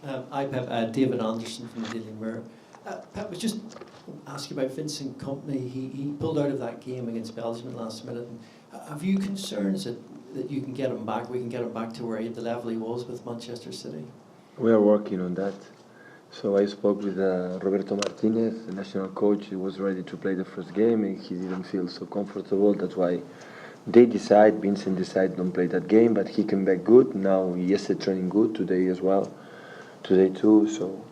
Hi, Pep. David Anderson from the Daily Mirror. Pep, was just asking about Vincent Kompany. He pulled out of that game against Belgium in the last minute. Have you concerns that you can get him back? We can get him back to where the level he was with Manchester City. We are working on that. So I spoke with Roberto Martinez, the national coach. He was ready to play the first game, and he didn't feel so comfortable. That's why Vincent decided don't play that game. But he came back good. Now yesterday training good, today as well. Today too, so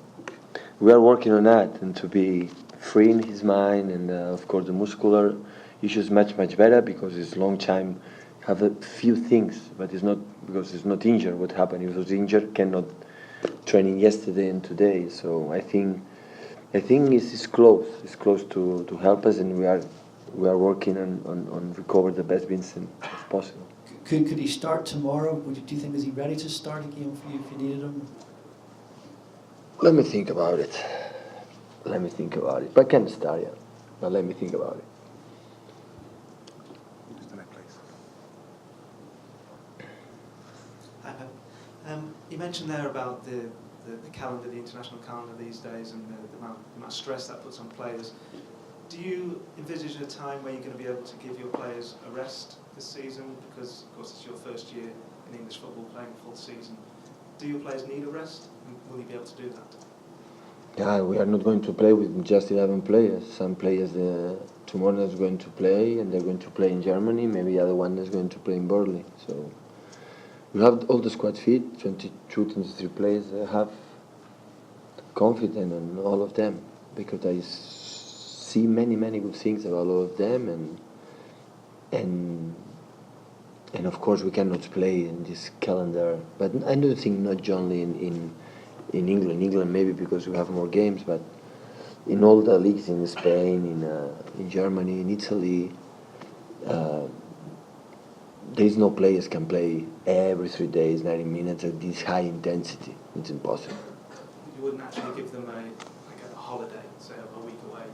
we are working on that and to be free in his mind, and of course the muscular issues much better because it's long time have a few things, but it's not because it's not injured. What happened? He was injured, cannot training yesterday and today. So I think it's close. It's close to help us, and we are working on recover the best Vincent as possible. Could he start tomorrow? Do you think is he ready to start a game for you if you needed him? Let me think about it. But I can start, yeah. But let me think about it. Hi, Pep. You mentioned there about the calendar, the international calendar these days, and the amount of stress that puts on players. Do you envisage a time where you're going to be able to give your players a rest this season? Because, of course, it's your first year in English football playing a full season. Do your players need a rest? And will you be able to do that? Yeah, we are not going to play with just 11 players. Some players tomorrow is going to play, and they're going to play in Germany. Maybe the other one is going to play in Burnley. So we have all the squad fit, 22, 23 players. I have confidence in all of them because I see many good things about all of them, and of course we cannot play in this calendar. But I don't think not only in England. England maybe because we have more games, but in all the leagues in Spain, in Germany, in Italy, there is no players can play every 3 days, 90 minutes at this high intensity. It's impossible. You wouldn't actually give them a holiday, say a week away,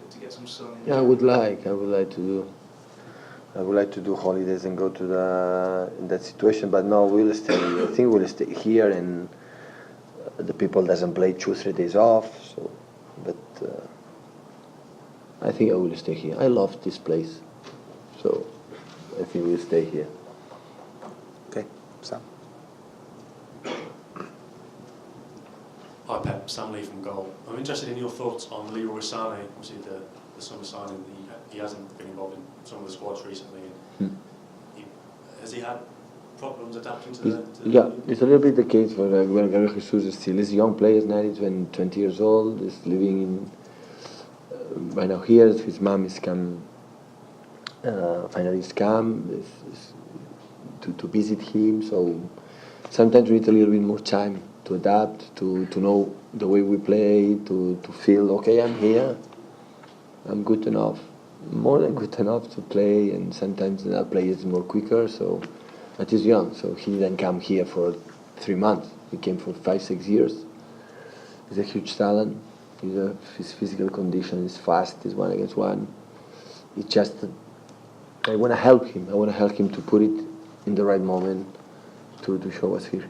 to get some sun in? Yeah, I would like to do holidays and go to in that situation, but no, we'll stay. I think we'll stay here, and the people doesn't play 2-3 days off. So, but I think I will stay here. I love this place, so I think we'll stay here. Okay, Sam. Hi Pep, Sam Lee from Goal. I'm interested in your thoughts on Leroy Sané, obviously the summer signing. He hasn't been involved in some of the squads recently. Has he had problems adapting to the Yeah, it's a little bit the case for Gabriel Jesus. Still is a young player, now he's 20 years old, is living in right now here. His mom is finally come to visit him, so sometimes we need a little bit more time to adapt, to know the way we play, to feel, okay, I'm here, I'm good enough, more than good enough to play, and sometimes the player is more quicker, so, but he's young, so he didn't come here for 3 months, he came for 5-6 years. He's a huge talent, his physical condition is fast, he's 1 against 1. It's just, I want to help him to put it in the right moment to show us his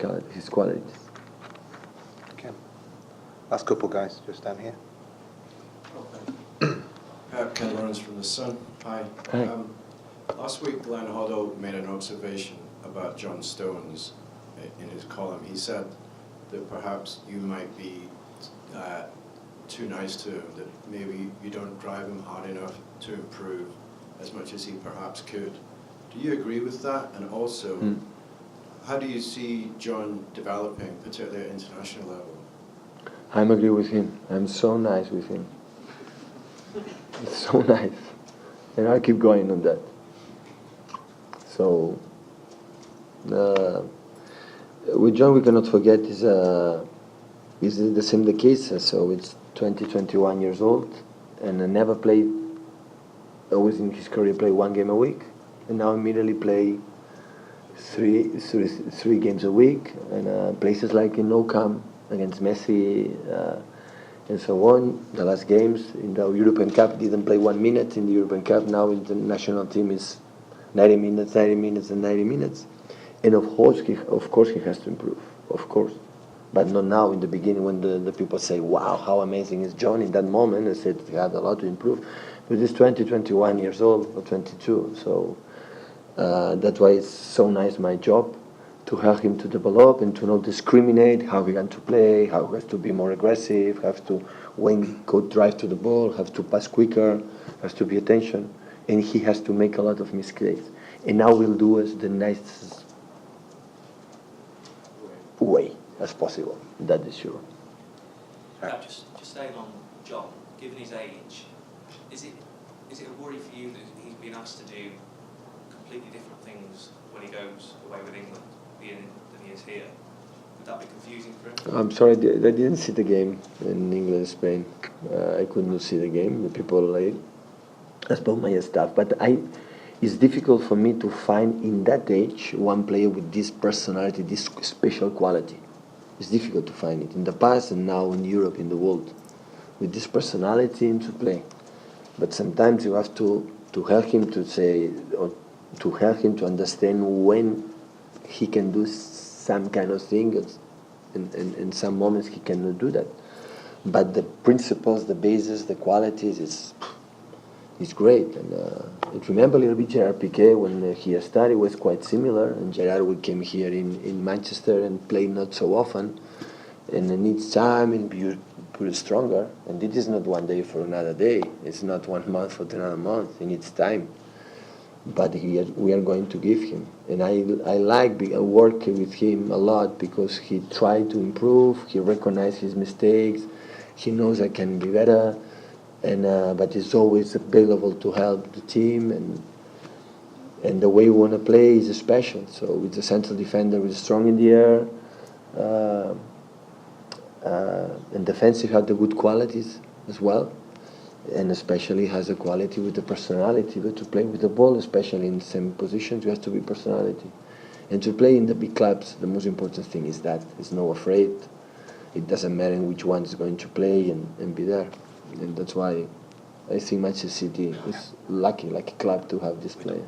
qualities. Okay. Last couple, guys, just down here. Ken Lawrence from The Sun. Hi. Hi. Last week, Glenn Hoddle made an observation about John Stones in his column. He said that perhaps you might be too nice to him, that maybe you don't drive him hard enough to improve as much as he perhaps could. Do you agree with that? And also, how do you see John developing, particularly at international level? I agree with him. I'm so nice with him. It's so nice. And I keep going on that. So, with John we cannot forget is the same case. So it's 21 years old, and I never played, always in his career play 1 game a week, and now immediately play three games a week, and places like in Nou Camp against Messi and so on. The last games in the European Cup didn't play 1 minute in the European Cup. Now in the national team is 90 minutes, and of course he has to improve, of course. But not now, in the beginning, when the people say, wow, how amazing is John. In that moment, I said he had a lot to improve. But he's 20, 21 years old, or 22, so that's why it's so nice, my job, to help him to develop and to not discriminate how he wants to play, how he has to be more aggressive, have to, when go drive to the ball, have to pass quicker, has to be attention, and he has to make a lot of mistakes. And now we'll do as the nicest way as possible, that is sure. Just staying on John, given his age, is it a worry for you that he's been asked to do completely different things when he goes away with England than he is here? Would that be confusing for him? I'm sorry, I didn't see the game in England, Spain. I couldn't see the game. The people, I spoke my staff, but it's difficult for me to find in that age one player with this personality, this special quality. It's difficult to find it in the past and now in Europe, in the world, with this personality and to play. But sometimes you have to help him to say, or to help him to understand when he can do some kind of thing, and in some moments he cannot do that. But the principles, the basis, the qualities is great. And I remember a little bit Gerard Piqué when he started was quite similar, and Gerard we came here in Manchester and played not so often, and it needs time and be pretty stronger. And it is not one day for another day. It's not 1 month for another month. It needs time. But we are going to give him. And I like working with him a lot because he tried to improve, he recognized his mistakes, he knows I can be better, and but he's always available to help the team, and the way we want to play is special. So with the central defender who is strong in the air, and defensive have the good qualities as well. And especially has a quality with the personality, but to play with the ball, especially in the same positions, you have to be personality. And to play in the big clubs, the most important thing is that it's no afraid. It doesn't matter which one is going to play and be there. And that's why I think Manchester City is lucky, like a club, to have this player.